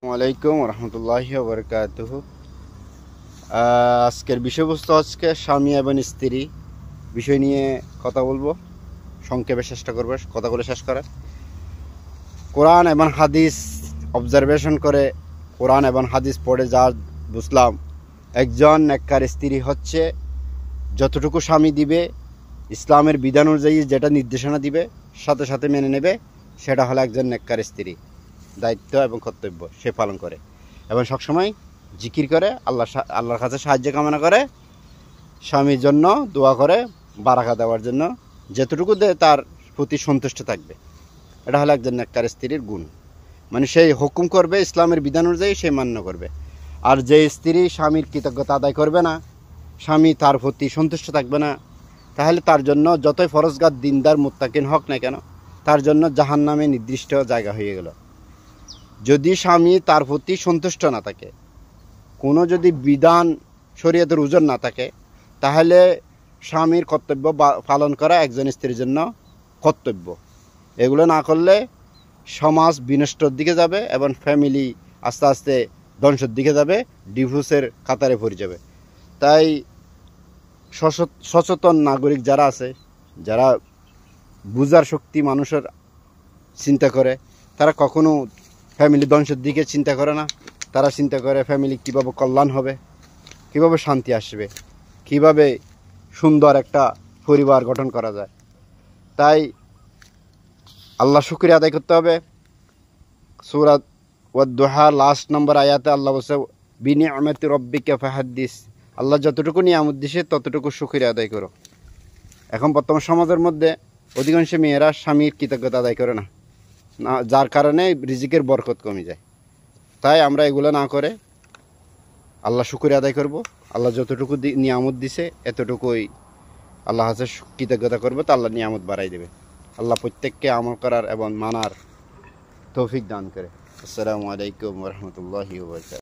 আসসালামাইকুম রহমতুল্লাহি ওয়া বারাকাতুহু। আজকের বিষয়বস্তু আজকে স্বামী এবং স্ত্রী বিষয় নিয়ে কথা বলবো। সংক্ষেপে চেষ্টা করবো কথাগুলো শেষ করার। কোরআন এবং হাদিস অবজারভেশন করে, কোরআন এবং হাদিস পড়ে যা বুঝলাম, একজন নেককার স্ত্রী হচ্ছে যতটুকু স্বামী দিবে, ইসলামের বিধান অনুযায়ী যেটা নির্দেশনা দিবে সাথে সাথে মেনে নেবে, সেটা হলো একজন নেককার স্ত্রী দায়িত্ব এবং কর্তব্য সে পালন করে এবং সবসময় জিকির করে, আল্লাহর কাছে সাহায্য কামনা করে, স্বামীর জন্য দোয়া করে, বারাকা দেওয়ার জন্য, যেতটুকু দেয় তার প্রতি সন্তুষ্ট থাকবে। এটা হলো একজন নেককার স্ত্রীর গুণ। মানে সেই হুকুম করবে ইসলামের বিধান অনুযায়ী, সে মান্য করবে। আর যে স্ত্রী স্বামীর কৃতজ্ঞতা আদায় করবে না, স্বামী তার প্রতি সন্তুষ্ট থাকবে না, তাহলে তার জন্য যতই ফরজগার দিনদার মুত্তাকিন হোক না কেন, তার জন্য জাহান্নামে নির্দিষ্ট জায়গা হয়ে গেল। যদি স্বামী তার প্রতি সন্তুষ্ট না থাকে, কোনো যদি বিধান শরীয়তের ওজন না থাকে, তাহলে স্বামীর কর্তব্য পালন করা একজন স্ত্রীর জন্য কর্তব্য। এগুলো না করলে সমাজ বিনষ্টর দিকে যাবে এবং ফ্যামিলি আস্তে আস্তে ধ্বংসের দিকে যাবে, ডিভোর্সের কাতারে পড়ে যাবে। তাই সচেতন নাগরিক যারা আছে, যারা বুঝার শক্তি মানুষের চিন্তা করে, তারা কখনো ফ্যামিলি ধ্বংসের দিকে চিন্তা করে না। তারা চিন্তা করে ফ্যামিলি কীভাবে কল্যাণ হবে, কীভাবে শান্তি আসবে, কীভাবে সুন্দর একটা পরিবার গঠন করা যায়। তাই আল্লাহ শুকরিয়া আদায় করতে হবে। সূরা ওয়াদ-দুহা লাস্ট নম্বর আয়াতে আল্লাহ বলছে, বিনিআমাতি রাব্বিকা ফাহাদ্দিস। আল্লাহ যতটুকু নিয়ামত দিছে ততটুকু শুকরিয়া আদায় করো। এখন বর্তমান সমাজের মধ্যে অধিকাংশ মেয়েরা স্বামীর কৃতজ্ঞতা আদায় করে না, যার কারণে রিজিকের বরকত কমে যায়। তাই আমরা এগুলো না করে আল্লাহ শুকরিয়া আদায় করব। আল্লাহ যতটুকু নিয়ামত দিছে এতটুকুই আল্লাহ হাতে কৃতজ্ঞতা করবো, তো আল্লাহ নিয়ামত বাড়াই দেবে। আল্লাহ প্রত্যেককে আমল করার এবং মানার তৌফিক দান করে। আসসালামু আলাইকুম ওয়া রাহমাতুল্লাহি ওয়া বারাকাতুহু।